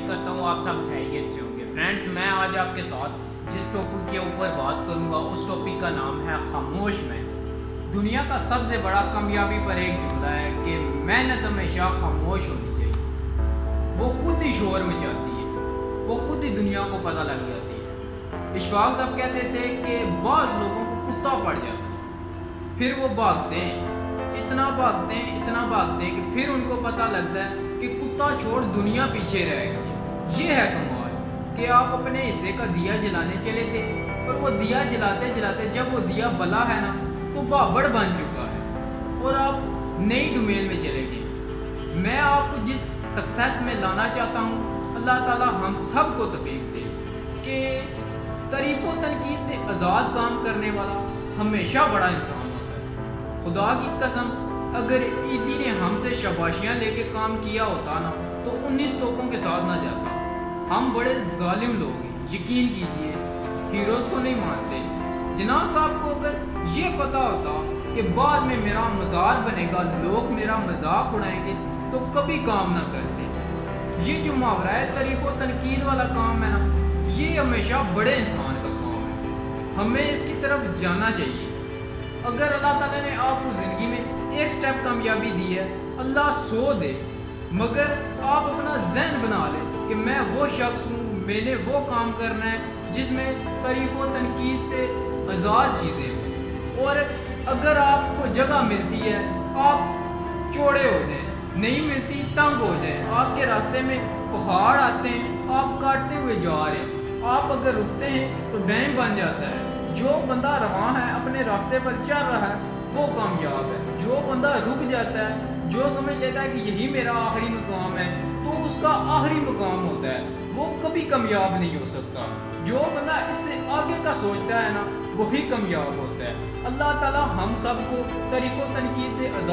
امید کرتا ہوں آپ سب خیریت سے ہوں گے. فرینڈس، میں آج آپ کے ساتھ جس ٹاپک کے اوپر بات کروں گا اس ٹاپک کا نام ہے خاموش میں. دنیا کا سب سے بڑا کامیابی پر ایک جملہ ہے کہ محنت ہمیشہ خاموش ہونی چاہیے. وہ خود ہی شور مچاتی ہے، وہ خود ہی دنیا کو پتہ لگ جاتی ہے. اشفاق صاحب کہتے تھے کہ بعض لوگوں کو کتا پڑ جاتا ہے، پھر وہ بھاگتے ہیں، اتنا بھاگتے ہیں کہ پھر ان کو پتہ لگتا ہے کہ کتا چھوڑ دنیا پیچھے رہ گئی. یہ ہے کمال کہ آپ اپنے حصے کا دیا جلانے چلے تھے اور وہ دیا جلاتے جلاتے جب وہ دیا بلا ہے نا تو بابڑ بن چکا ہے اور آپ نئی ڈومیل میں چلے گئے. میں آپ کو جس سکسیس میں لانا چاہتا ہوں، اللہ تعالی ہم سب کو توفیق دے کہ تعریف و تنقید سے آزاد کام کرنے والا ہمیشہ بڑا انسان ہوتا ہے. خدا کی قسم، اگر عیدی نے ہم سے شاباشیاں لے کے کام کیا ہوتا نا تو 19 توپوں کے ساتھ نہ جاتا. ہم بڑے ظالم لوگ ہیں، یقین کیجئے، ہیروز کو نہیں مانتے. جناح صاحب کو اگر یہ پتا ہوتا کہ بعد میں میرا مزار بنے گا، لوگ میرا مذاق اڑائیں گے، تو کبھی کام نہ کرتے. یہ جو محاورہ ہے تعریف و تنقید والا کام ہے نا، یہ ہمیشہ بڑے انسان کا کام ہے. ہمیں اس کی طرف جانا چاہیے. اگر اللہ تعالیٰ نے آپ کو زندگی میں ایک سٹیپ کامیابی دی ہے، اللہ 100 دے، مگر آپ اپنا ذہن بنا لیں کہ میں وہ شخص ہوں، میں نے وہ کام کرنا ہے جس میں تعریف و تنقید سے آزاد چیزیں ہوں. اور اگر آپ کو جگہ ملتی ہے آپ چوڑے ہو جائیں، نہیں ملتی تنگ ہو جائیں. آپ کے راستے میں پہاڑ آتے ہیں، آپ کاٹتے ہوئے جا رہے ہیں، آپ اگر رکتے ہیں تو ڈیم بن جاتا ہے. جو بندہ رواں ہے، اپنے راستے پر چل رہا ہے، وہ کامیاب ہے. جو بندہ رک جاتا ہے، جو سمجھ لیتا ہے کہ یہی میرا آخری مقام ہے، تو اس کا آخری مقام ہوتا ہے، وہ کبھی کامیاب نہیں ہو سکتا. جو بندہ اس سے آگے کا سوچتا ہے نا، وہی کامیاب ہوتا ہے. اللہ تعالی ہم سب کو تعریف و تنقید سے آزاد